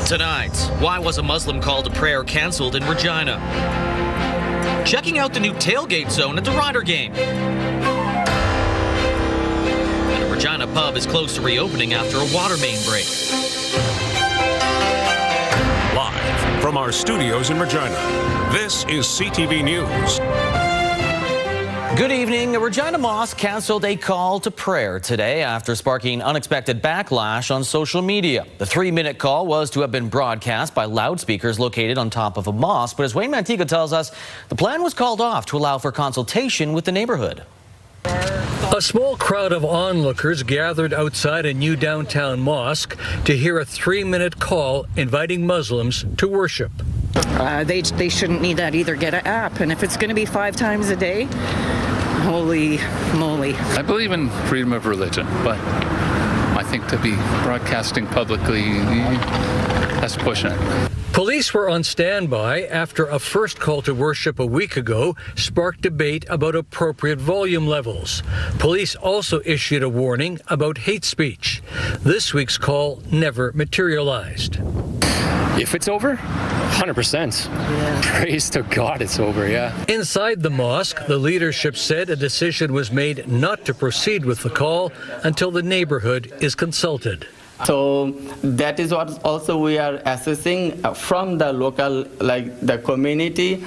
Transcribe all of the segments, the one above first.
Tonight, why was a Muslim call to prayer canceled in Regina? Checking out the new tailgate zone at the Rider game. And a Regina pub is close to reopening after a water main break. Live from our studios in Regina, this is CTV News. Good evening. A Regina mosque canceled a call to prayer today after sparking unexpected backlash on social media. The 3-minute call was to have been broadcast by loudspeakers located on top of a mosque, but as Wayne Mantica tells us, the plan was called off to allow for consultation with the neighborhood. A small crowd of onlookers gathered outside a new downtown mosque to hear a 3-minute call inviting Muslims to worship. They shouldn't need that either. Get an app, and if it's going to be 5 times a day, holy moly. I believe in freedom of religion, but I think to be broadcasting publicly, that's pushing it. Police were on standby after a first call to worship a week ago sparked debate about appropriate volume levels. Police also issued a warning about hate speech. This week's call never materialized. If it's over, 100%. Yeah. Praise to God it's over, yeah. Inside the mosque, the leadership said a decision was made not to proceed with the call until the neighborhood is consulted. So that is what also we are assessing from the local, like the community,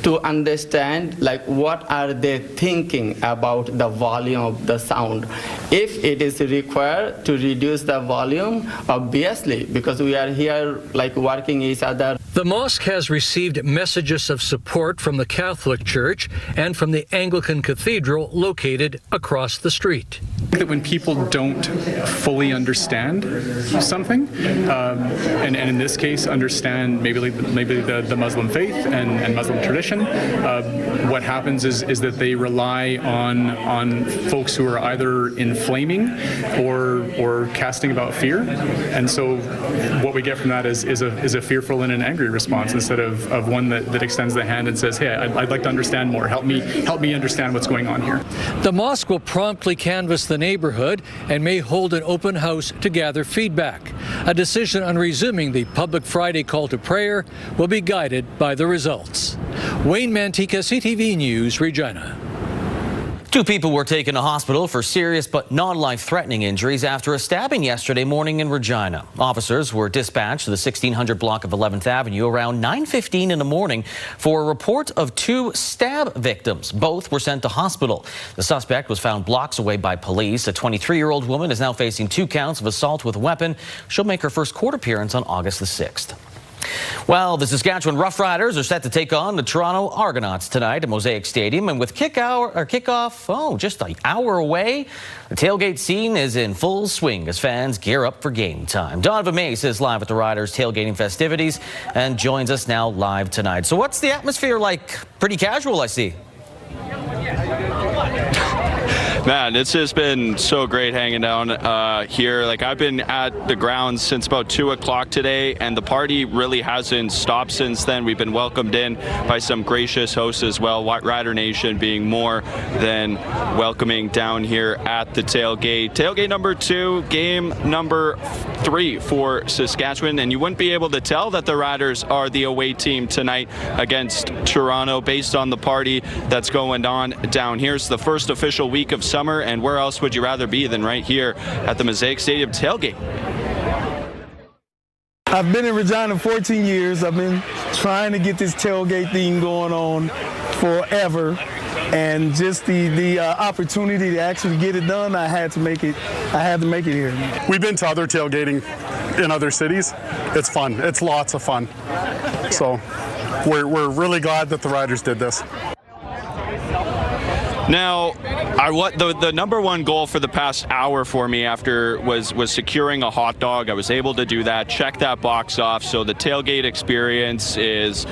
to understand like what are they thinking about the volume of the sound. If it is required to reduce the volume, obviously, because we are here like working each other. The mosque has received messages of support from the Catholic Church and from the Anglican Cathedral located across the street. I think that when people don't fully understand something, and in this case understand maybe the Muslim faith and Muslim tradition, what happens is that they rely on folks who are either inflaming or casting about fear, and so what we get from that is a fearful and an angry response instead of one that extends the hand and says, hey, I'd like to understand more. Help me understand what's going on here. The mosque will promptly canvass the neighborhood and may hold an open house to gather feedback. A decision on resuming the public Friday call to prayer will be guided by the results. Wayne Mantica, CTV News, Regina. 2 people were taken to hospital for serious but non-life-threatening injuries after a stabbing yesterday morning in Regina. Officers were dispatched to the 1600 block of 11th Avenue around 9:15 in the morning for a report of 2 stab victims. Both were sent to hospital. The suspect was found blocks away by police. A 23-year-old woman is now facing 2 counts of assault with a weapon. She'll make her first court appearance on August the 6th. Well, the Saskatchewan Roughriders are set to take on the Toronto Argonauts tonight at Mosaic Stadium, and with kickoff just an hour away, the tailgate scene is in full swing as fans gear up for game time. Donovan Mace is live at the Riders tailgating festivities and joins us now live tonight. So what's the atmosphere like? Pretty casual, I see. Man, it's just been so great hanging down here. Like, I've been at the grounds since about 2 o'clock today, and the party really hasn't stopped since then. We've been welcomed in by some gracious hosts as well, Rider Nation being more than welcoming down here at the tailgate. Tailgate number 2, game number 3 for Saskatchewan, and you wouldn't be able to tell that the Riders are the away team tonight against Toronto based on the party that's going on down here. It's the first official week of summer, and where else would you rather be than right here at the Mosaic Stadium tailgate? I've been in Regina 14 years. I've been trying to get this tailgate thing going on forever, and just the opportunity to actually get it done, I had to make it here. We've been to other tailgating in other cities. It's fun. It's lots of fun. So we're really glad that the Riders did this. Now, the number 1 goal for the past hour for me after was securing a hot dog. I was able to do that, check that box off. So the tailgate experience is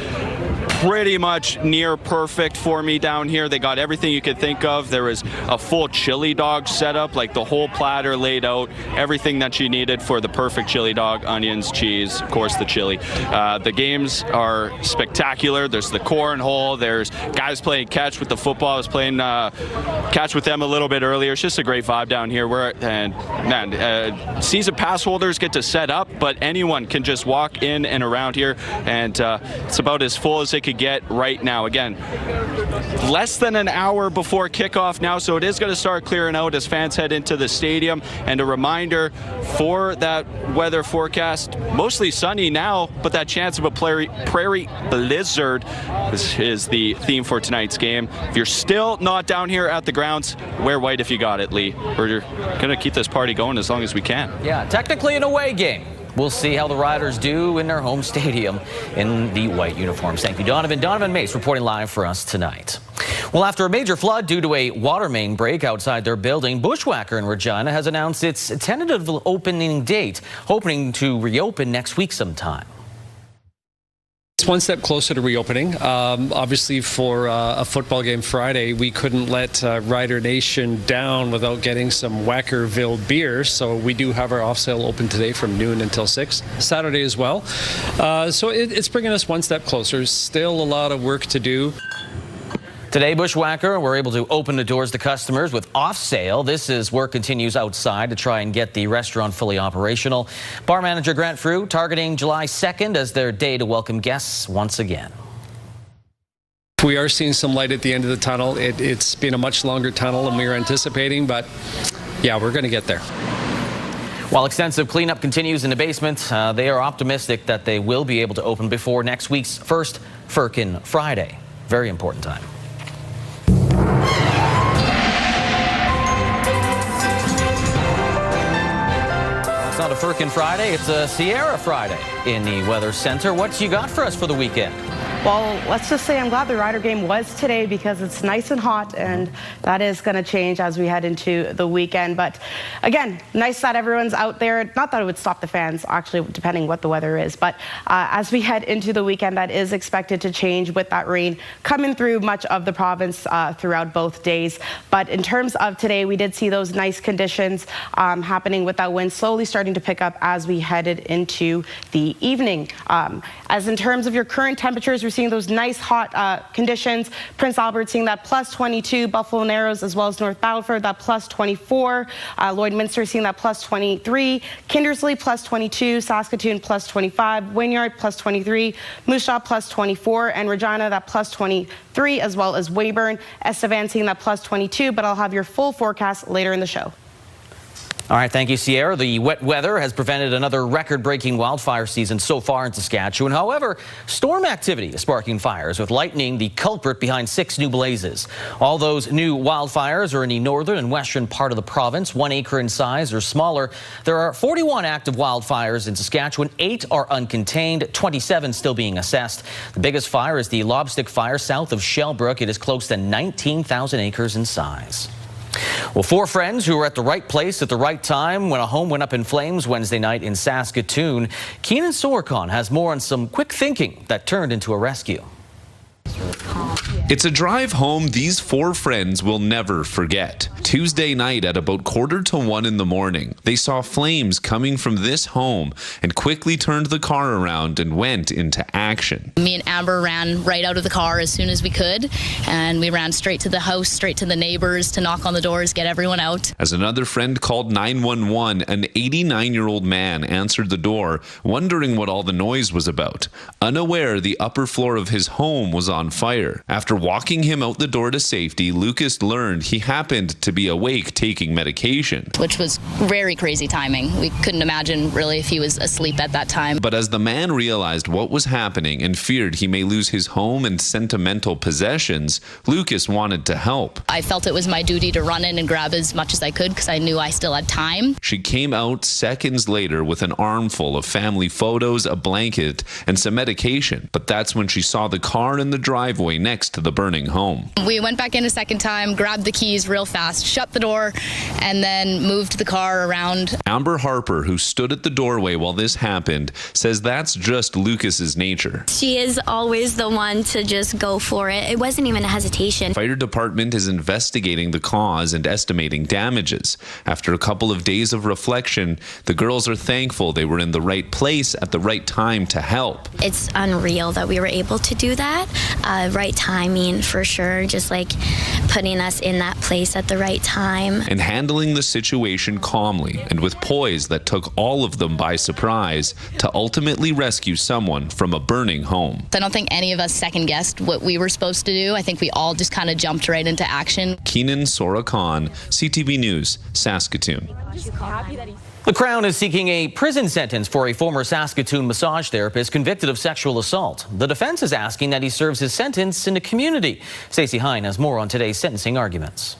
pretty much near perfect for me down here. They got everything you could think of. There was a full chili dog setup, like the whole platter laid out, everything that you needed for the perfect chili dog, onions, cheese, of course the chili. The games are spectacular. There's the cornhole, there's guys playing catch with the football. I was playing catch with them a little bit earlier. It's just a great vibe down here. Season pass holders get to set up, but anyone can just walk in and around here, and it's about as full as it could get right now. Again, less than an hour before kickoff now, so it is going to start clearing out as fans head into the stadium. And a reminder for that weather forecast, mostly sunny now, but that chance of a prairie blizzard is the theme for tonight's game. If you're still not down here at the grounds, wear white if you got it, Lee. We're going to keep this party going as long as we can. Yeah, technically an away game. We'll see how the Riders do in their home stadium in the white uniforms. Thank you, Donovan. Donovan Mace reporting live for us tonight. Well, after a major flood due to a water main break outside their building, Bushwakker in Regina has announced its tentative opening date, hoping to reopen next week sometime. It's one step closer to reopening. Obviously, for a football game Friday, we couldn't let Rider Nation down without getting some Wackerville beer. So we do have our off sale open today from noon until 6. Saturday as well. So it's bringing us one step closer. Still a lot of work to do. Today, Bushwakker were able to open the doors to customers with off sale. This is work continues outside to try and get the restaurant fully operational. Bar manager Grant Frew targeting July 2nd as their day to welcome guests once again. We are seeing some light at the end of the tunnel. It's been a much longer tunnel than we were anticipating, but yeah, we're going to get there. While extensive cleanup continues in the basement, they are optimistic that they will be able to open before next week's first Firkin Friday. Very important time. It's not a Firkin Friday, it's a Sierra Friday in the Weather Center. What you got for us for the weekend? Well, let's just say I'm glad the Rider game was today because it's nice and hot, and that is going to change as we head into the weekend. But again, nice that everyone's out there. Not that it would stop the fans, actually, depending what the weather is. But as we head into the weekend, that is expected to change with that rain coming through much of the province throughout both days. But in terms of today, we did see those nice conditions happening with that wind slowly starting to pick up as we headed into the evening. As in terms of your current temperatures, we're seeing those nice hot conditions. Prince Albert seeing that plus 22, Buffalo Narrows as well as North Battleford that plus 24, Lloydminster seeing that plus 23, Kindersley plus 22, Saskatoon plus 25, Wynyard plus 23, Moose Jaw plus 24, and Regina that plus 23, as well as Weyburn. Estevan seeing that plus 22, but I'll have your full forecast later in the show. All right, thank you, Sierra. The wet weather has prevented another record-breaking wildfire season so far in Saskatchewan. However, storm activity is sparking fires, with lightning the culprit behind 6 new blazes. All those new wildfires are in the northern and western part of the province, 1 acre in size or smaller. There are 41 active wildfires in Saskatchewan. 8 are uncontained, 27 still being assessed. The biggest fire is the Lobstick Fire south of Shellbrook. It is close to 19,000 acres in size. Well, 4 friends who were at the right place at the right time when a home went up in flames Wednesday night in Saskatoon. Keenan Sorkon has more on some quick thinking that turned into a rescue. It's a drive home these 4 friends will never forget. Tuesday night at about 1:45 in the morning, they saw flames coming from this home and quickly turned the car around and went into action. Me and Amber ran right out of the car as soon as we could, and we ran straight to the house, straight to the neighbors to knock on the doors, get everyone out. As another friend called 911, an 89-year-old man answered the door, wondering what all the noise was about. Unaware the upper floor of his home was on fire. After walking him out the door to safety, Lucas learned he happened to be awake taking medication. Which was very crazy timing. We couldn't imagine really if he was asleep at that time. But as the man realized what was happening and feared he may lose his home and sentimental possessions, Lucas wanted to help. I felt it was my duty to run in and grab as much as I could because I knew I still had time. She came out seconds later with an armful of family photos, a blanket, and some medication. But that's when she saw the car in the driveway next to the burning home. We went back in a second time, grabbed the keys real fast, just shut the door and then moved the car around. Amber Harper, who stood at the doorway while this happened, says that's just Lucas's nature. She is always the one to just go for it. It wasn't even a hesitation. Fire department is investigating the cause and estimating damages. After a couple of days of reflection, the girls are thankful they were in the right place at the right time to help. It's unreal that we were able to do that. Right timing for sure, just like putting us in that place at the right time. And handling the situation calmly and with poise that took all of them by surprise to ultimately rescue someone from a burning home. I don't think any of us second guessed what we were supposed to do. I think we all just kind of jumped right into action. Keenan Sora Khan, CTV News, Saskatoon. The Crown is seeking a prison sentence for a former Saskatoon massage therapist convicted of sexual assault. The defense is asking that he serves his sentence in the community. Stacey Hine has more on today's sentencing arguments.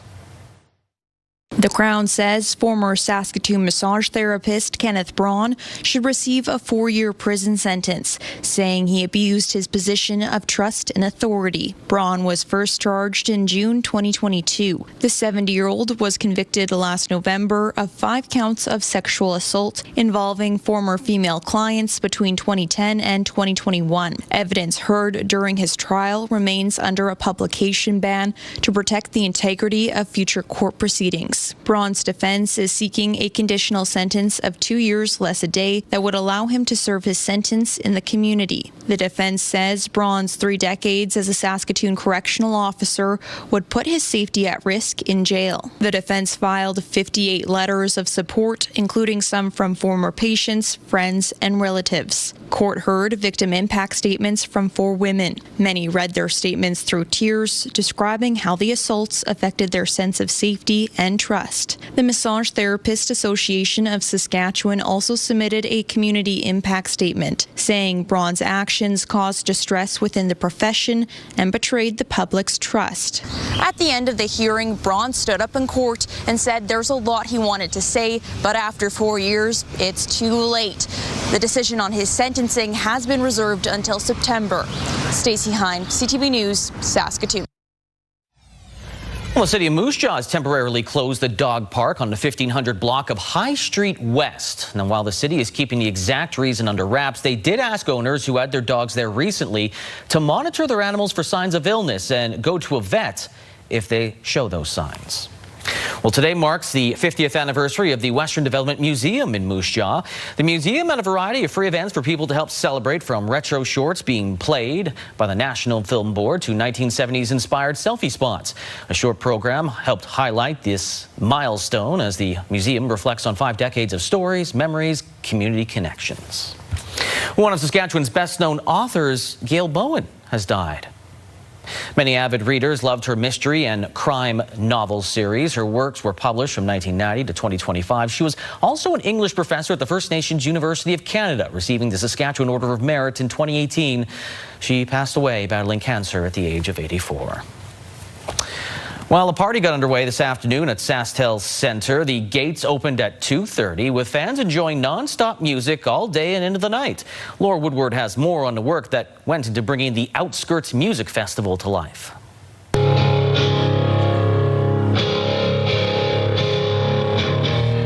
The Crown says former Saskatoon massage therapist Kenneth Braun should receive a 4-year prison sentence, saying he abused his position of trust and authority. Braun was first charged in June 2022. The 70-year-old was convicted last November of 5 counts of sexual assault involving former female clients between 2010 and 2021. Evidence heard during his trial remains under a publication ban to protect the integrity of future court proceedings. Braun's defense is seeking a conditional sentence of 2 years less a day that would allow him to serve his sentence in the community. The defense says Braun's 3 decades as a Saskatoon correctional officer would put his safety at risk in jail. The defense filed 58 letters of support, including some from former patients, friends, and relatives. Court heard victim impact statements from 4 women. Many read their statements through tears, describing how the assaults affected their sense of safety and trust. The Massage Therapist Association of Saskatchewan also submitted a community impact statement, saying Braun's actions caused distress within the profession and betrayed the public's trust. At the end of the hearing, Braun stood up in court and said there's a lot he wanted to say, but after 4 years, it's too late. The decision on his sentencing has been reserved until September. Stacey Hine, CTV News, Saskatoon. Well, the city of Moose Jaw has temporarily closed the dog park on the 1500 block of High Street West. Now, while the city is keeping the exact reason under wraps, they did ask owners who had their dogs there recently to monitor their animals for signs of illness and go to a vet if they show those signs. Well, today marks the 50th anniversary of the Western Development Museum in Moose Jaw. The museum had a variety of free events for people to help celebrate, from retro shorts being played by the National Film Board to 1970s inspired selfie spots. A short program helped highlight this milestone as the museum reflects on 5 decades of stories, memories, community connections. One of Saskatchewan's best known authors, Gail Bowen, has died. Many avid readers loved her mystery and crime novel series. Her works were published from 1990 to 2025. She was also an English professor at the First Nations University of Canada, receiving the Saskatchewan Order of Merit in 2018. She passed away battling cancer at the age of 84. Well, a party got underway this afternoon at SaskTel Centre. The gates opened at 2:30, with fans enjoying non-stop music all day and into the night. Laura Woodward has more on the work that went into bringing the Outskirts Music Festival to life.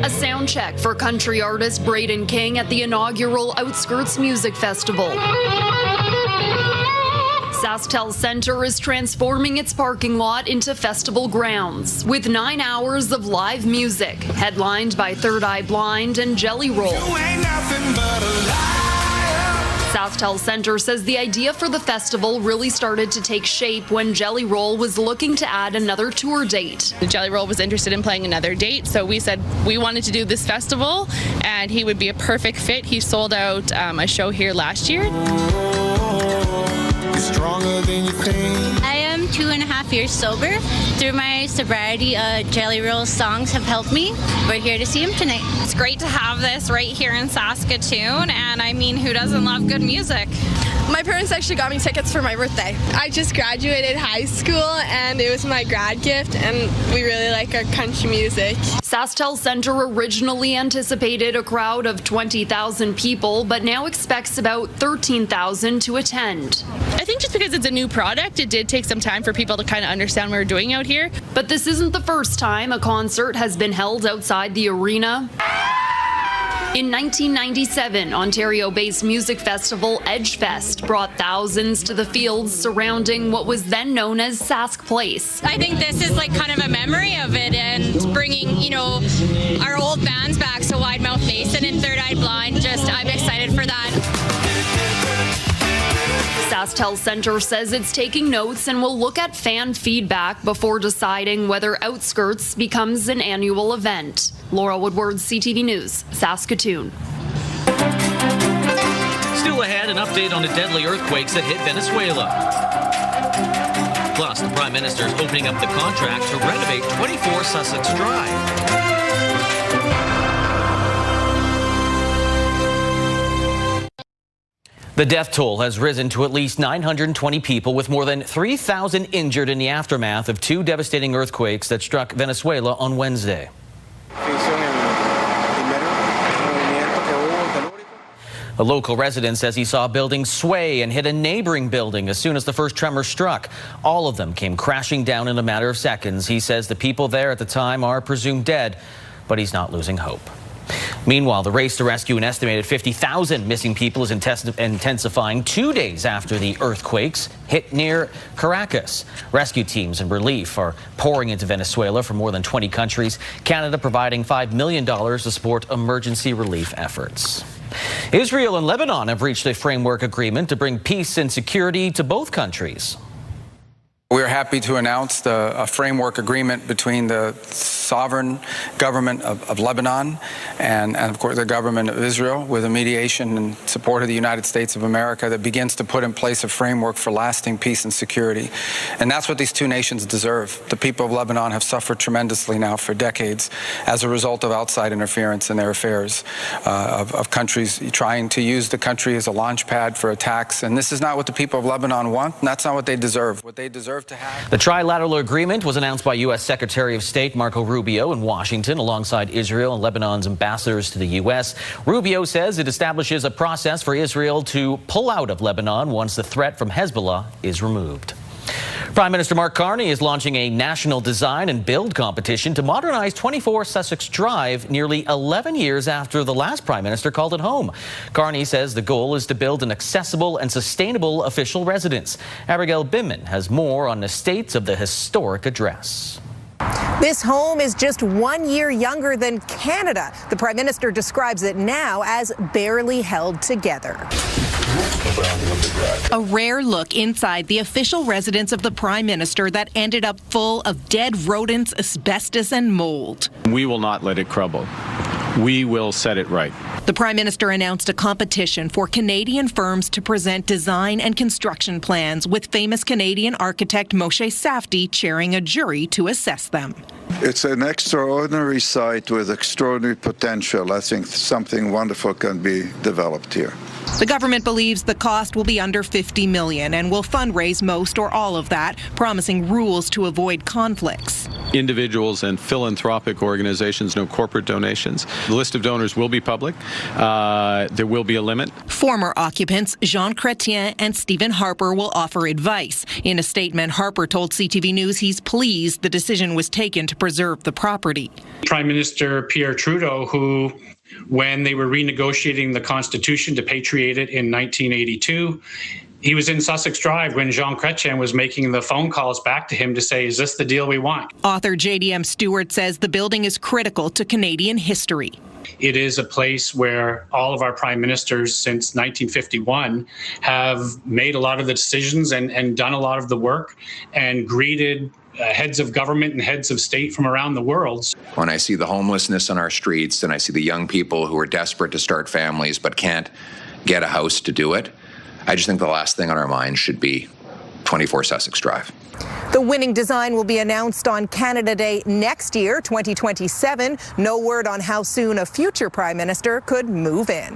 A sound check for country artist Braden King at the inaugural Outskirts Music Festival. SaskTel Centre is transforming its parking lot into festival grounds with 9 hours of live music, headlined by Third Eye Blind and Jelly Roll. SaskTel Centre says the idea for the festival really started to take shape when Jelly Roll was looking to add another tour date. Jelly Roll was interested in playing another date, so we said we wanted to do this festival and he would be a perfect fit. He sold out a show here last year. Stronger than you think. I am 2.5 years sober. Through my sobriety, Jelly Roll's songs have helped me. We're here to see him tonight. It's great to have this right here in Saskatoon, and I mean, who doesn't love good music? My parents actually got me tickets for my birthday. I just graduated high school and it was my grad gift, and we really like our country music. SaskTel Centre originally anticipated a crowd of 20,000 people, but now expects about 13,000 to attend. I think just because it's a new product, it did take some time time for people to kind of understand what we're doing out here. But this isn't the first time a concert has been held outside the arena. In 1997, Ontario-based music festival Edgefest brought thousands to the fields surrounding what was then known as Sask Place. I think this is like kind of a memory of it and bringing, you know, our old bands back. So Wide Mouth Mason and Third Eye Blind, I'm excited for that. SaskTel Centre says it's taking notes and will look at fan feedback before deciding whether Outskirts becomes an annual event. Laura Woodward, CTV News, Saskatoon. Still ahead, an update on the deadly earthquakes that hit Venezuela. Plus, the Prime Minister is opening up the contract to renovate 24 Sussex Drive. The death toll has risen to at least 920 people, with more than 3,000 injured in the aftermath of two devastating earthquakes that struck Venezuela on Wednesday. A local resident says he saw a building sway and hit a neighboring building as soon as the first tremor struck. All of them came crashing down in a matter of seconds. He says the people there at the time are presumed dead, but he's not losing hope. Meanwhile, the race to rescue an estimated 50,000 missing people is intensifying 2 days after the earthquakes hit near Caracas. Rescue teams and relief are pouring into Venezuela from more than 20 countries, Canada providing $5 million to support emergency relief efforts. Israel and Lebanon have reached a framework agreement to bring peace and security to both countries. We're happy to announce a framework agreement between the sovereign government of Lebanon and of course the government of Israel, with a mediation and support of the United States of America that begins to put in place a framework for lasting peace and security. And that's what these two nations deserve. The people of Lebanon have suffered tremendously now for decades as a result of outside interference in their affairs, of countries trying to use the country as a launch pad for attacks. And this is not what the people of Lebanon want, and that's not what they deserve. What they deserve to have. The trilateral agreement was announced by U.S. Secretary of State Marco Rubio in Washington alongside Israel and Lebanon's ambassadors to the U.S. Rubio says it establishes a process for Israel to pull out of Lebanon once the threat from Hezbollah is removed. Prime Minister Mark Carney is launching a national design and build competition to modernize 24 Sussex Drive nearly 11 years after the last Prime Minister called it home. Carney says the goal is to build an accessible and sustainable official residence. Gail Bowen has more on the state of the historic address. This home is just 1 year younger than Canada. The Prime Minister describes it now as barely held together. A rare look inside the official residence of the Prime Minister that ended up full of dead rodents, asbestos and mold. We will not let it crumble. We will set it right. The Prime Minister announced a competition for Canadian firms to present design and construction plans, with famous Canadian architect Moshe Safdie chairing a jury to assess them. It's an extraordinary site with extraordinary potential. I think something wonderful can be developed here. The government believes the cost will be under $50 million and will fundraise most or all of that, promising rules to avoid conflicts. Individuals and philanthropic organizations, no corporate donations. The list of donors will be public. There will be a limit. Former occupants Jean Chrétien and Stephen Harper will offer advice. In a statement, Harper told CTV News he's pleased the decision was taken to preserve the property. Prime Minister Pierre Trudeau, who, when they were renegotiating the Constitution to patriate it in 1982, he was in Sussex Drive when Jean Chrétien was making the phone calls back to him to say, is this the deal we want? Author J.D.M. Stewart says the building is critical to Canadian history. It is a place where all of our prime ministers since 1951 have made a lot of the decisions and done a lot of the work and greeted heads of government and heads of state from around the world. When I see the homelessness on our streets and I see the young people who are desperate to start families but can't get a house to do it, I just think the last thing on our minds should be 24 Sussex Drive. The winning design will be announced on Canada Day next year, 2027. No word on how soon a future Prime Minister could move in.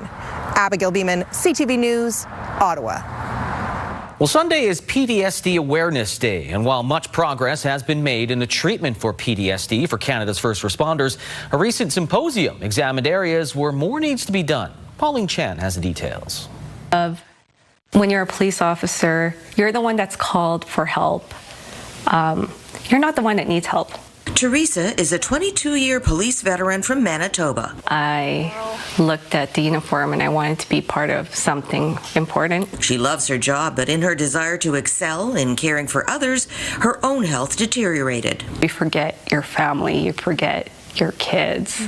Abigail Beeman, CTV News, Ottawa. Well, Sunday is PTSD Awareness Day, and while much progress has been made in the treatment for PTSD for Canada's first responders, a recent symposium examined areas where more needs to be done. Pauline Chan has the details. When you're a police officer, you're the one that's called for help. you're not the one that needs help. Teresa is a 22-year police veteran from Manitoba. I looked at the uniform and I wanted to be part of something important. She loves her job, but in her desire to excel in caring for others, her own health deteriorated. You forget your family, you forget your kids.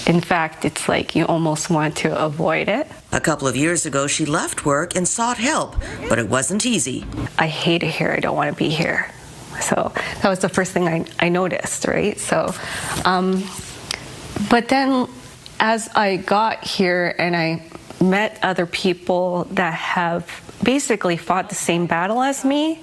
In fact, it's like you almost want to avoid it. A couple of years ago, she left work and sought help, but it wasn't easy. I hate it here, I don't want to be here. So that was the first thing I noticed, right? So, but then as I got here and I met other people that have basically fought the same battle as me,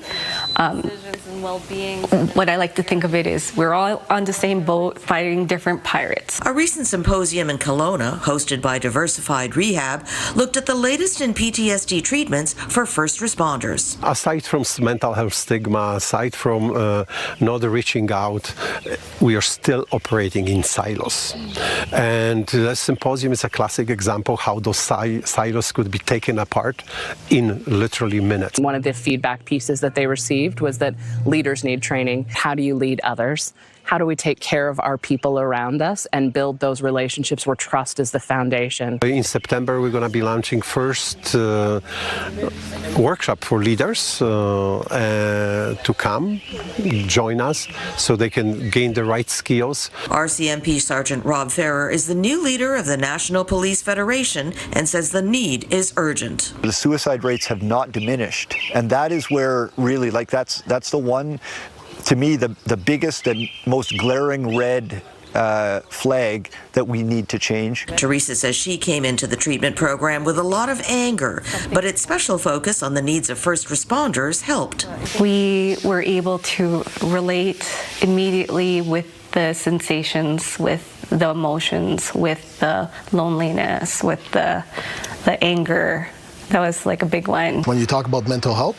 what I like to think of it is we're all on the same boat fighting different pirates. A recent symposium in Kelowna, hosted by Diversified Rehab, looked at the latest in PTSD treatments for first responders. Aside from mental health stigma, aside from not reaching out, we are still operating in silos. And the symposium is a classic example how those silos could be taken apart in literally minutes. One of the feedback pieces that they received was that leaders need training. How do you lead others? How do we take care of our people around us and build those relationships where trust is the foundation? In September, we're going to be launching first workshop for leaders to come, join us, so they can gain the right skills. RCMP Sergeant Rob Ferrer is the new leader of the National Police Federation and says the need is urgent. The suicide rates have not diminished, and that is where really, like, that's the one, to me, the biggest and most glaring red flag that we need to change. Teresa says she came into the treatment program with a lot of anger, but its special focus on the needs of first responders helped. We were able to relate immediately with the sensations, with the emotions, with the loneliness, with the anger. That was like a big one. When you talk about mental health,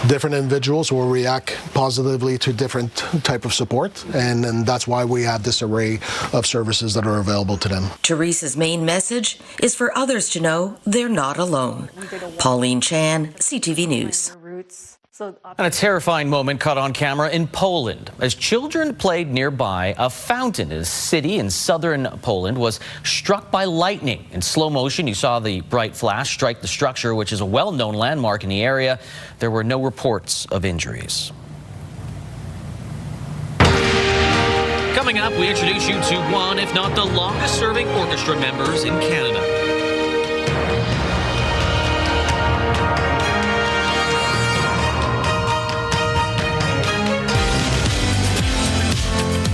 different individuals will react positively to different type of support, and that's why we have this array of services that are available to them. Teresa's main message is for others to know they're not alone. Pauline Chan, CTV News. And a terrifying moment caught on camera in Poland. As children played nearby, a fountain in a city in southern Poland was struck by lightning. In slow motion, you saw the bright flash strike the structure, which is a well-known landmark in the area. There were no reports of injuries. Coming up, we introduce you to one, if not the longest-serving orchestra members in Canada.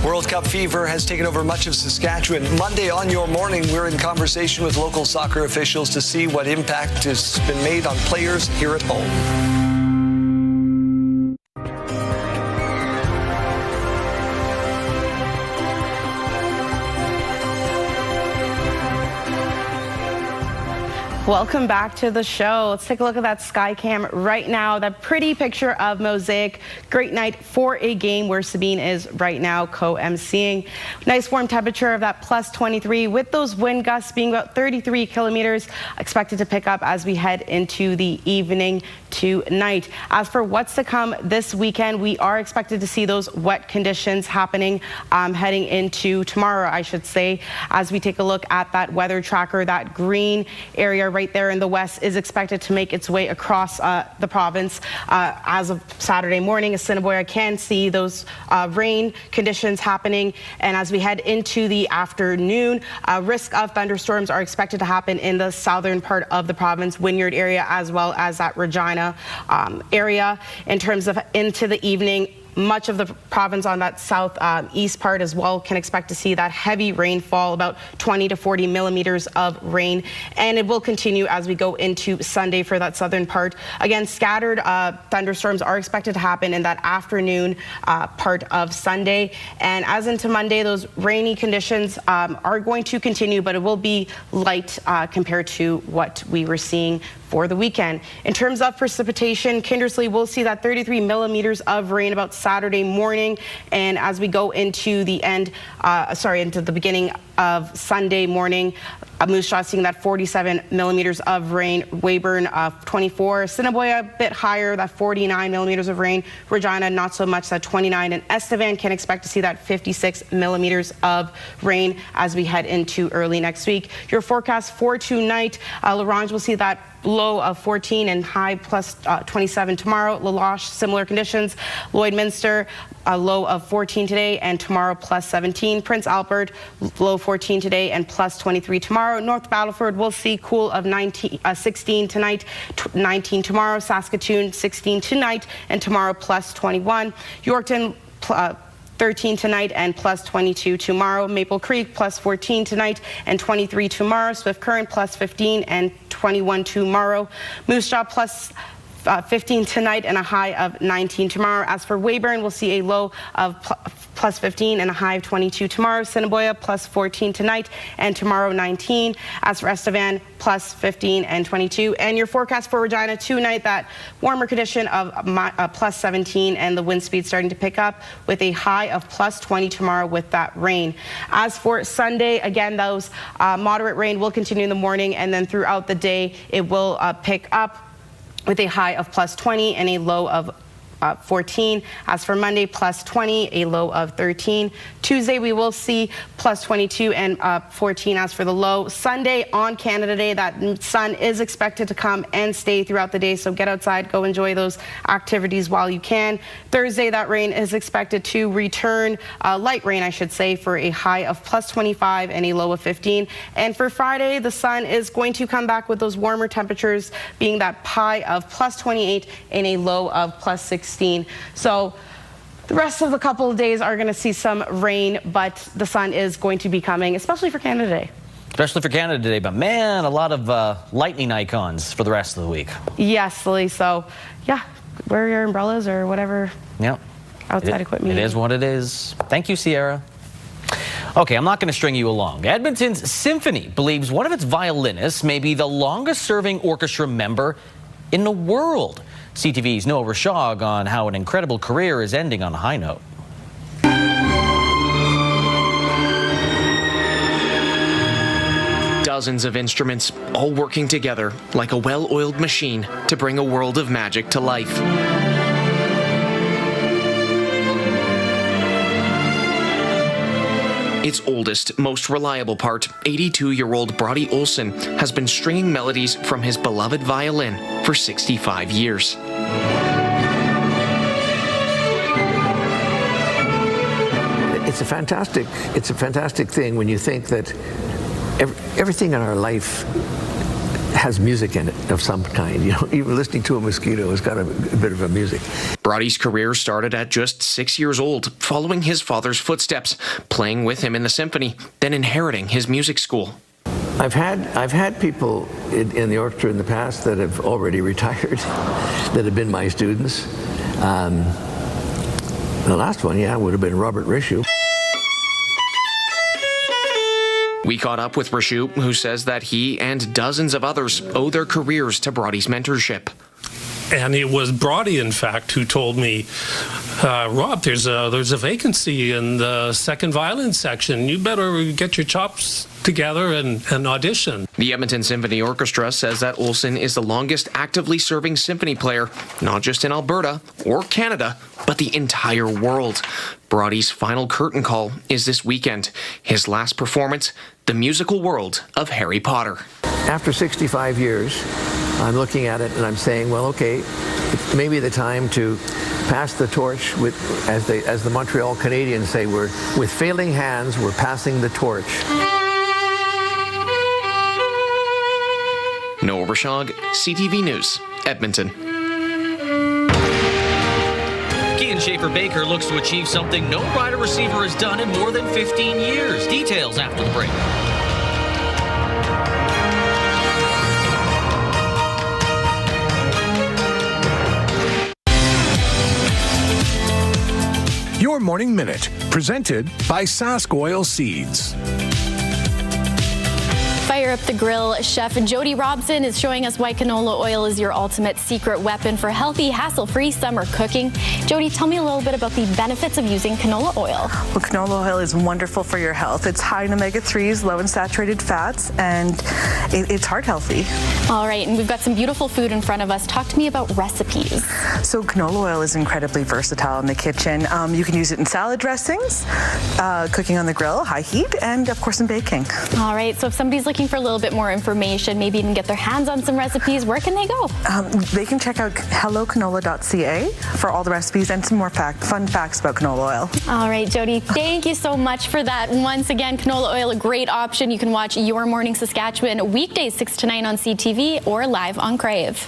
World Cup fever has taken over much of Saskatchewan. Monday on Your Morning, we're in conversation with local soccer officials to see what impact has been made on players here at home. Welcome back to the show. Let's take a look at that sky cam right now. That pretty picture of Mosaic. Great night for a game where Sabine is right now co-emceeing. Nice warm temperature of that plus 23 with those wind gusts being about 33 kilometers expected to pick up as we head into the evening tonight. As for what's to come this weekend, we are expected to see those wet conditions happening heading into tomorrow, I should say. As we take a look at that weather tracker, that green area right there in the west is expected to make its way across the province as of Saturday morning. Assiniboia can see those rain conditions happening, and as we head into the afternoon, risk of thunderstorms are expected to happen in the southern part of the province, Wynyard area, as well as that Regina area. In terms of into the evening, much of the province on that southeast part as well can expect to see that heavy rainfall, about 20 to 40 millimeters of rain, and it will continue as we go into Sunday for that southern part. Again, scattered thunderstorms are expected to happen in that afternoon part of Sunday, and as into Monday, those rainy conditions are going to continue, but it will be light compared to what we were seeing for the weekend. In terms of precipitation, Kindersley will see that 33 millimeters of rain about Saturday morning, and as we go into the end, into the beginning of Sunday morning. Moose Jaw seeing that 47 millimeters of rain. Weyburn 24. Assiniboia a bit higher, that 49 millimeters of rain. Regina not so much, that 29. And Estevan can expect to see that 56 millimeters of rain as we head into early next week. Your forecast for tonight, La Ronge will see that low of 14 and high plus 27 tomorrow. La Loche, similar conditions. Lloydminster, a low of 14 today and tomorrow plus 17. Prince Albert, low 14 today and plus 23 tomorrow. North Battleford will see cool of 16 tonight, 19 tomorrow. Saskatoon, 16 tonight and tomorrow plus 21. Yorkton, 13 tonight and plus 22 tomorrow. Maple Creek plus 14 tonight and 23 tomorrow. Swift Current plus 15 and 21 tomorrow. Moose Jaw plus 15 tonight and a high of 19 tomorrow. As for Weyburn, we'll see a low of plus 15 and a high of 22 tomorrow. Assiniboia plus 14 tonight and tomorrow 19. As for Estevan, plus 15 and 22. And your forecast for Regina tonight, that warmer condition of plus 17 and the wind speed starting to pick up with a high of plus 20 tomorrow with that rain. As for Sunday, again, those moderate rain will continue in the morning, and then throughout the day it will pick up with a high of plus 20 and a low of 14. As for Monday, plus 20, a low of 13. Tuesday, we will see plus 22 and 14 as for the low. Sunday on Canada Day, that sun is expected to come and stay throughout the day, so get outside, go enjoy those activities while you can. Thursday, that rain is expected to return, light rain, I should say, for a high of plus 25 and a low of 15. And for Friday, the sun is going to come back with those warmer temperatures, being that high of plus 28 and a low of plus 16. So the rest of the couple of days are going to see some rain, but the sun is going to be coming, especially for Canada Day. Especially for Canada Day, but man, a lot of lightning icons for the rest of the week. Yes, Lily. So, yeah, wear your umbrellas or whatever. Yep. Outside equipment. It is what it is. Thank you, Sierra. Okay, I'm not going to string you along. Edmonton's Symphony believes one of its violinists may be the longest-serving orchestra member in the world. CTV's Noah Rashog on how an incredible career is ending on a high note. Dozens of instruments all working together like a well-oiled machine to bring a world of magic to life. Its oldest, most reliable part, 82-year-old Brodie Olsen, has been stringing melodies from his beloved violin for 65 years. It's a fantastic thing when you think that everything in our life has music in it of some kind. You know, even listening to a mosquito has got a bit of a music. Brodie's career started at just 6 years old, following his father's footsteps, playing with him in the symphony, then inheriting his music school. I've had people in the orchestra in the past that have already retired, that have been my students. The last one, would have been Robert Rishu. We caught up with Rishu, who says that he and dozens of others owe their careers to Brodie's mentorship. And it was Brodie, in fact, who told me, Rob, there's a vacancy in the second violin section. You better get your chops together and audition. The Edmonton Symphony Orchestra says that Olsen is the longest actively serving symphony player, not just in Alberta or Canada, but the entire world. Brodie's final curtain call is this weekend. His last performance, the musical world of Harry Potter. After 65 years, I'm looking at it and I'm saying, well, okay, it's maybe the time to pass the torch with, as the Montreal Canadiens say, with failing hands, we're passing the torch. Noah Rashog, CTV News, Edmonton. Kean Schaefer-Baker looks to achieve something no rider receiver has done in more than 15 years. Details after the break. Your Morning Minute, presented by Sask Oil Seeds. Fire up the grill. Chef Jody Robson is showing us why canola oil is your ultimate secret weapon for healthy, hassle-free summer cooking. Jody, tell me a little bit about the benefits of using canola oil. Well, canola oil is wonderful for your health. It's high in omega-3s, low in saturated fats, and it's heart healthy. All right, and we've got some beautiful food in front of us. Talk to me about recipes. So canola oil is incredibly versatile in the kitchen. You can use it in salad dressings, cooking on the grill, high heat, and of course in baking. All right, so if somebody's looking for a little bit more information, maybe even get their hands on some recipes, where can they go? They can check out hellocanola.ca for all the recipes and some more fun facts about canola oil. All right, Jody, thank you so much for that. Once again, canola oil, a great option. You can watch Your Morning Saskatchewan weekdays 6 to 9 on CTV or live on Crave.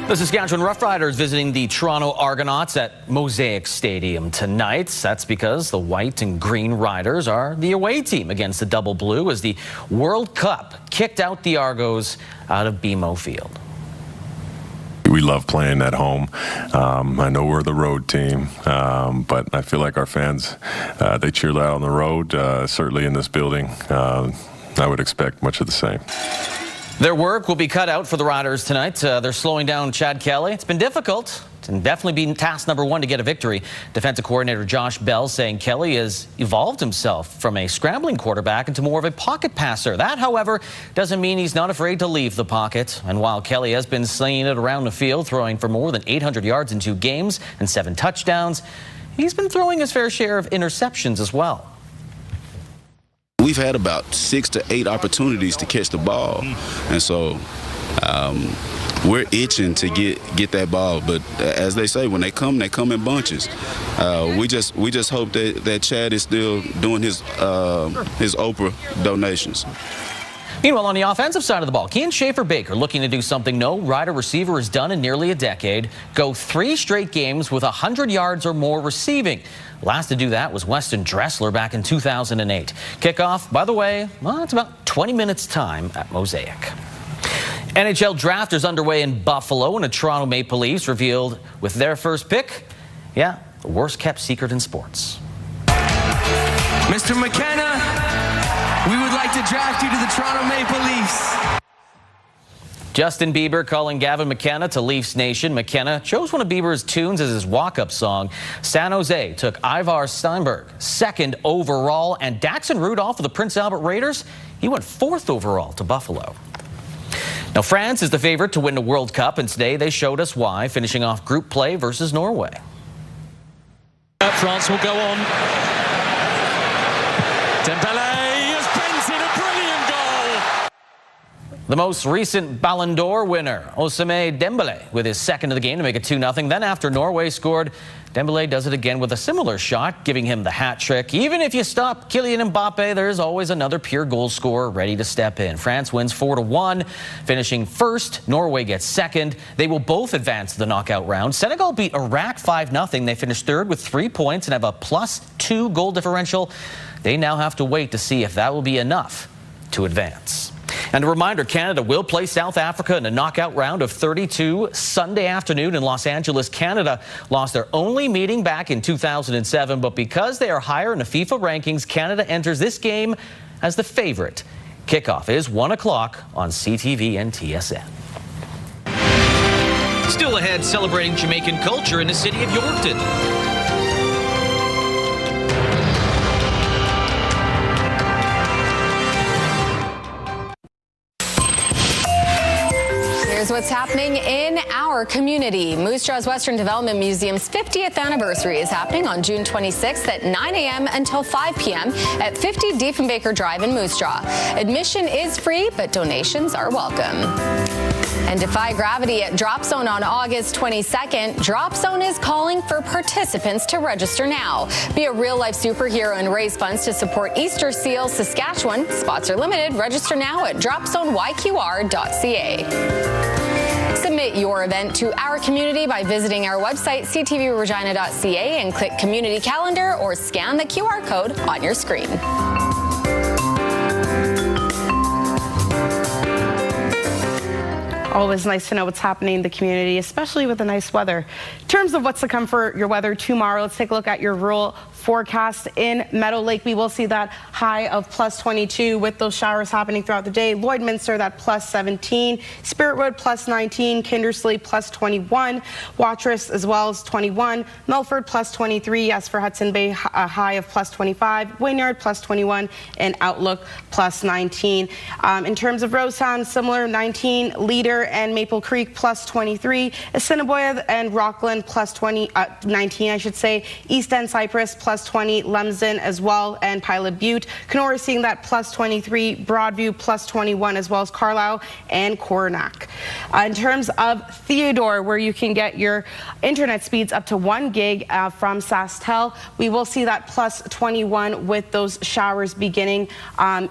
The Saskatchewan Roughriders visiting the Toronto Argonauts at Mosaic Stadium tonight. That's because the white and green Riders are the away team against the double blue as the World Cup kicked out the Argos out of BMO Field. We love playing at home. I know we're the road team, but I feel like our fans, they cheer loud on the road. Certainly in this building, I would expect much of the same. Their work will be cut out for the Riders tonight. They're slowing down Chad Kelly. It's been difficult and definitely been task number one to get a victory. Defensive coordinator Josh Bell saying Kelly has evolved himself from a scrambling quarterback into more of a pocket passer. That, however, doesn't mean he's not afraid to leave the pocket. And while Kelly has been slinging it around the field, throwing for more than 800 yards in 2 games and 7 touchdowns, he's been throwing his fair share of interceptions as well. We've had about 6 to 8 opportunities to catch the ball, and so we're itching to get that ball. But as they say, when they come in bunches. We just hope that Chad is still doing his Oprah donations. Meanwhile, on the offensive side of the ball, Kean Schaefer-Baker looking to do something no Rider receiver has done in nearly a decade. Go 3 straight games with 100 yards or more receiving. Last to do that was Weston Dressler back in 2008. Kickoff, by the way, well, it's about 20 minutes time at Mosaic. NHL draft is underway in Buffalo, and the Toronto Maple Leafs revealed with their first pick, the worst kept secret in sports. Mr. McKenna, we would like to draft you to the Toronto Maple Leafs. Justin Bieber calling Gavin McKenna to Leafs Nation. McKenna chose one of Bieber's tunes as his walk-up song. San Jose took Ivar Steinberg 2nd overall, and Daxon Rudolph of the Prince Albert Raiders, he went 4th overall to Buffalo. Now, France is the favorite to win the World Cup, and today they showed us why, finishing off group play versus Norway. France will go on. Dembele has pens in a brilliant goal. The most recent Ballon d'Or winner, Ousmane Dembele, with his 2nd of the game to make it 2-0. Then after Norway scored, Dembele does it again with a similar shot, giving him the hat trick. Even if you stop Kylian Mbappe, there's always another pure goal scorer ready to step in. France wins 4-1, finishing 1st. Norway gets 2nd. They will both advance to the knockout round. Senegal beat Iraq 5-0. They finished 3rd with 3 points and have a +2 goal differential. They now have to wait to see if that will be enough to advance. And a reminder, Canada will play South Africa in a knockout round of 32 Sunday afternoon in Los Angeles. Canada lost their only meeting back in 2007, but because they are higher in the FIFA rankings, Canada enters this game as the favorite. Kickoff is 1 o'clock on CTV and TSN. Still ahead, celebrating Jamaican culture in the city of Yorkton. Here's what's happening in our community. Moose Jaw's Western Development Museum's 50th anniversary is happening on June 26th at 9 a.m. until 5 p.m. at 50 Diefenbaker Drive in Moose Jaw. Admission is free, but donations are welcome. And defy gravity at Drop Zone on August 22nd. Drop Zone is calling for participants to register now. Be a real-life superhero and raise funds to support Easter Seal Saskatchewan. Spots are limited. Register now at dropzoneyqr.ca. Submit your event to our community by visiting our website, ctvregina.ca, and click Community Calendar or scan the QR code on your screen. Always nice to know what's happening in the community, especially with the nice weather. In terms of what's to come for your weather tomorrow, let's take a look at your rural forecast. In Meadow Lake, we will see that high of plus 22 with those showers happening throughout the day. Lloydminster, that plus 17. Spiritwood, plus 19. Kindersley, plus 21. Watrous, as well as 21. Milford, plus 23. As for Hudson Bay, a high of plus 25. Wynyard, plus 21. And Outlook, plus 19. In terms of Rosetown, similar 19. Leader and Maple Creek, plus 23. Assiniboia and Rockland, plus 19, I should say. East End Cypress, plus 20. Lumsden as well, and Pilot Butte. Kenora seeing that plus 23. Broadview, plus 21, as well as Carlisle and Coronach. In terms of Theodore, where you can get your internet speeds up to 1 gig from SaskTel, we will see that plus 21 with those showers beginning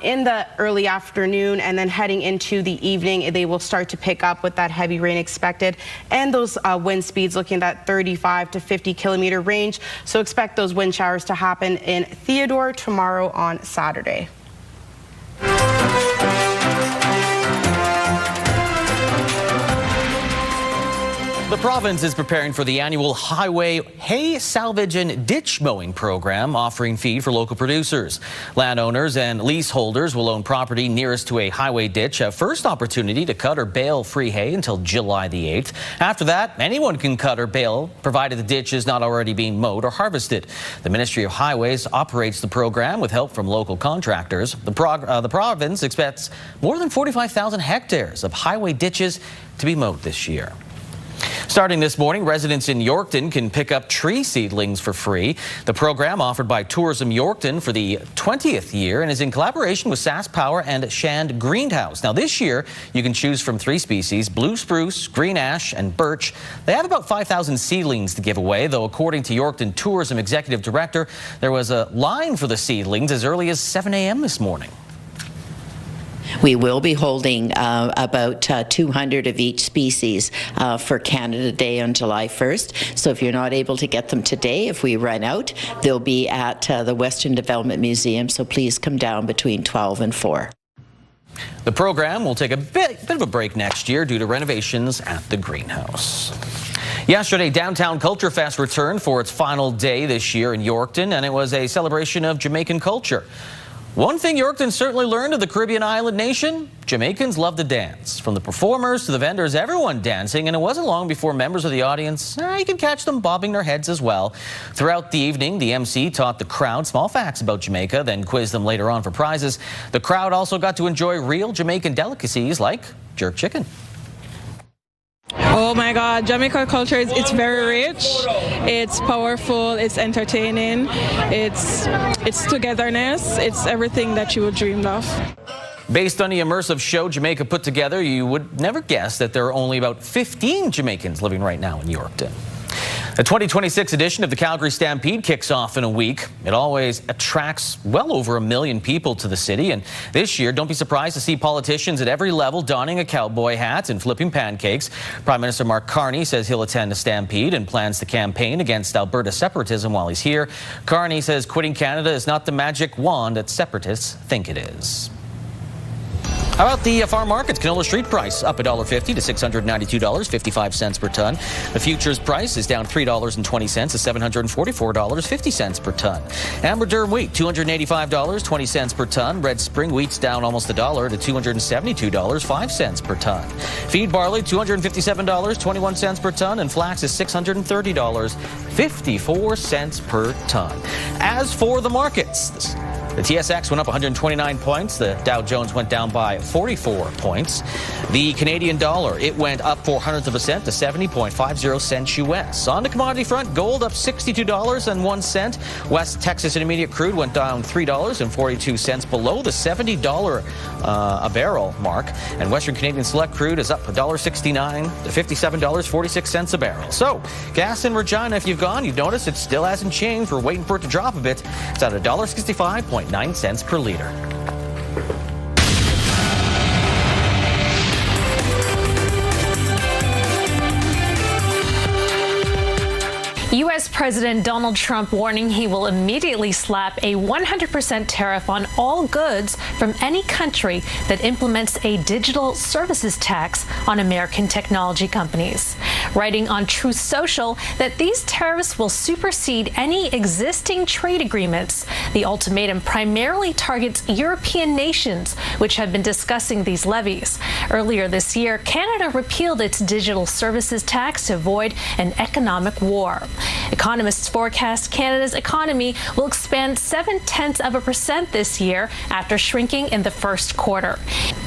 in the early afternoon, and then heading into the evening, they will start to pick up with that heavy rain expected, and those wind speeds looking at 35 to 50 kilometer range. So expect those wind showers to happen in Theodore tomorrow on Saturday. The province is preparing for the annual highway hay salvage and ditch mowing program, offering feed for local producers. Landowners and leaseholders will own property nearest to a highway ditch have first opportunity to cut or bale free hay until July the 8th. After that, anyone can cut or bale, provided the ditch is not already being mowed or harvested. The Ministry of Highways operates the program with help from local contractors. The province expects more than 45,000 hectares of highway ditches to be mowed this year. Starting this morning, residents in Yorkton can pick up tree seedlings for free. The program, offered by Tourism Yorkton for the 20th year, and is in collaboration with SaskPower and Shand Greenhouse. Now this year, you can choose from 3 species: blue spruce, green ash, and birch. They have about 5,000 seedlings to give away, though according to Yorkton Tourism Executive Director, there was a line for the seedlings as early as 7 a.m. this morning. We will be holding about 200 of each species for Canada Day on July 1st. So if you're not able to get them today, if we run out, they'll be at the Western Development Museum. So please come down between 12 and 4. The program will take a bit of a break next year due to renovations at the greenhouse. Yesterday, Downtown Culture Fest returned for its final day this year in Yorkton, and it was a celebration of Jamaican culture. One thing Yorkton certainly learned of the Caribbean island nation: Jamaicans love to dance. From the performers to the vendors, everyone dancing, and it wasn't long before members of the audience, you could catch them bobbing their heads as well. Throughout the evening, the MC taught the crowd small facts about Jamaica, then quizzed them later on for prizes. The crowd also got to enjoy real Jamaican delicacies like jerk chicken. Oh my God, Jamaican culture it's very rich, it's powerful, it's entertaining, it's togetherness, it's everything that you would dream of. Based on the immersive show Jamaica put together, you would never guess that there are only about 15 Jamaicans living right now in Yorkton. The 2026 edition of the Calgary Stampede kicks off in a week. It always attracts well over 1 million people to the city, and this year, don't be surprised to see politicians at every level donning a cowboy hat and flipping pancakes. Prime Minister Mark Carney says he'll attend the Stampede and plans to campaign against Alberta separatism while he's here. Carney says quitting Canada is not the magic wand that separatists think it is. How about the farm markets? Canola street price up $1.50 to $692.55 per ton. The futures price is down $3.20 to $744.50 per ton. Amber durum wheat $285.20 per ton. Red spring wheat's down almost $1 to $272.05 per ton. Feed barley $257.21 per ton, and flax is $630.54 per ton. As for the markets, the TSX went up 129 points. The Dow Jones went down by 44 points. The Canadian dollar, it went up 0.04 of a cent to 70.50 cents U.S. On the commodity front, gold up $62.01. West Texas Intermediate crude went down $3.42 below the $70 a barrel mark. And Western Canadian Select crude is up $1.69 to $57.46 a barrel. So, gas in Regina, if you've gone, you've noticed it still hasn't changed. We're waiting for it to drop a bit. It's at $1.65.9 cents per liter. U.S. President Donald Trump warning he will immediately slap a 100% tariff on all goods from any country that implements a digital services tax on American technology companies. Writing on Truth Social that these tariffs will supersede any existing trade agreements, the ultimatum primarily targets European nations, which have been discussing these levies. Earlier this year, Canada repealed its digital services tax to avoid an economic war. Economists forecast Canada's economy will expand 0.7% this year after shrinking in the first quarter.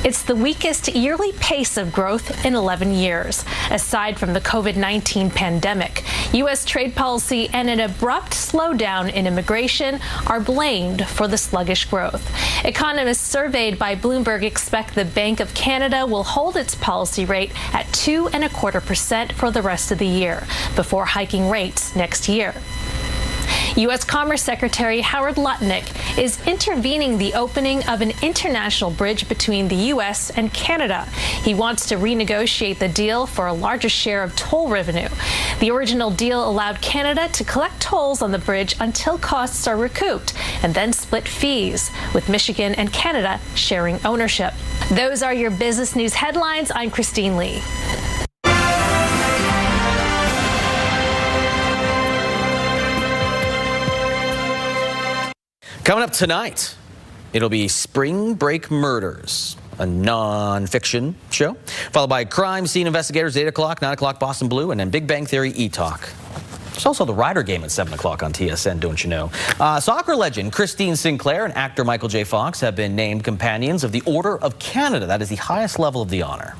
It's the weakest yearly pace of growth in 11 years. Aside from the COVID-19 pandemic, U.S. trade policy and an abrupt slowdown in immigration are blamed for the sluggish growth. Economists surveyed by Bloomberg expect the Bank of Canada will hold its policy rate at 2.25% for the rest of the year, before hiking rates next year. U.S. Commerce Secretary Howard Lutnick is intervening the opening of an international bridge between the U.S. and Canada. He wants to renegotiate the deal for a larger share of toll revenue. The original deal allowed Canada to collect tolls on the bridge until costs are recouped and then split fees, with Michigan and Canada sharing ownership. Those are your business news headlines. I'm Christine Lee. Coming up tonight, it'll be Spring Break Murders, a non-fiction show, followed by Crime Scene Investigators, 8 o'clock, 9 o'clock, Boston Blue, and then Big Bang Theory E-Talk. There's also the Ryder Game at 7 o'clock on TSN, don't you know? Soccer legend Christine Sinclair and actor Michael J. Fox have been named Companions of the Order of Canada. That is the highest level of the honor.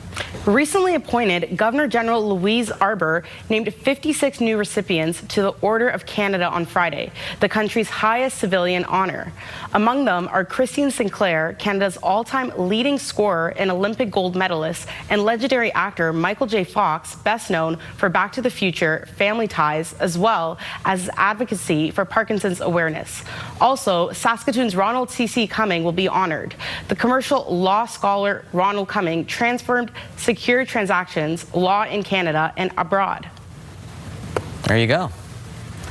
Recently appointed, Governor General Louise Arbour named 56 new recipients to the Order of Canada on Friday, the country's highest civilian honor. Among them are Christine Sinclair, Canada's all-time leading scorer and Olympic gold medalist, and legendary actor Michael J. Fox, best known for Back to the Future, Family Ties, as well as advocacy for Parkinson's awareness. Also, Saskatoon's Ronald C.C. Cumming will be honored. The commercial law scholar Ronald Cumming transformed secure transactions, law in Canada and abroad. There you go.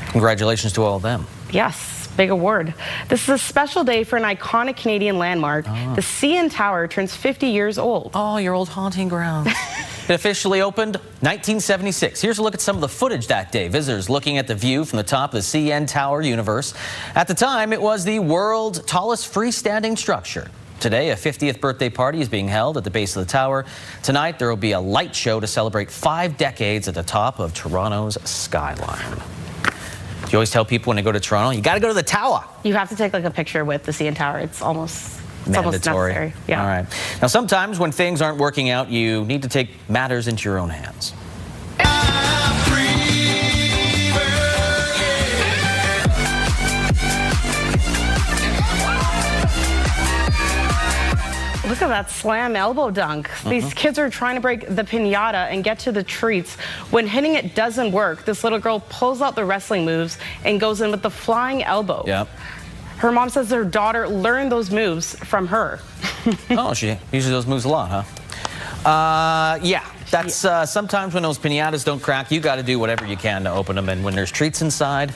Congratulations to all of them. Yes, big award. This is a special day for an iconic Canadian landmark. The CN Tower turns 50 years old. Oh, your old haunting ground. It officially opened 1976. Here's a look at some of the footage that day. Visitors looking at the view from the top of the CN Tower universe. At the time, it was the world's tallest freestanding structure. Today, a 50th birthday party is being held at the base of the tower. Tonight, there will be a light show to celebrate 5 decades at the top of Toronto's skyline. Do you always tell people when they go to Toronto, you got to go to the tower? You have to take like a picture with the CN Tower. It's almost mandatory. Necessary. Yeah. All right. Now, sometimes when things aren't working out, you need to take matters into your own hands. Look at that slam elbow dunk. These kids are trying to break the piñata and get to the treats. When hitting it doesn't work, this little girl pulls out the wrestling moves and goes in with the flying elbow. Yep. Her mom says her daughter learned those moves from her. Oh, she uses those moves a lot, huh? Yeah. That's sometimes when those piñatas don't crack, you got to do whatever you can to open them. And when there's treats inside,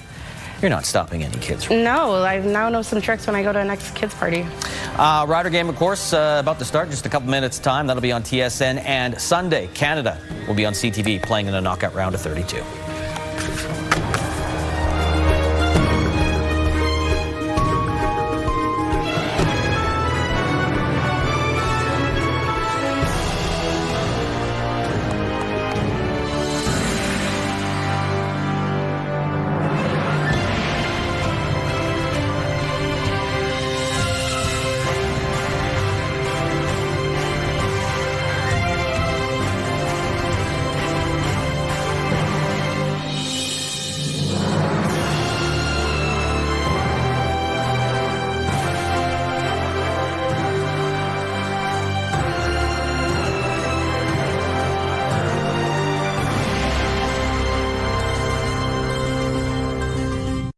you're not stopping any kids. No, I now know some tricks when I go to a next kids party. Ryder Game, of course, about to start. Just a couple minutes time. That'll be on TSN. And Sunday, Canada will be on CTV playing in a knockout round of 32.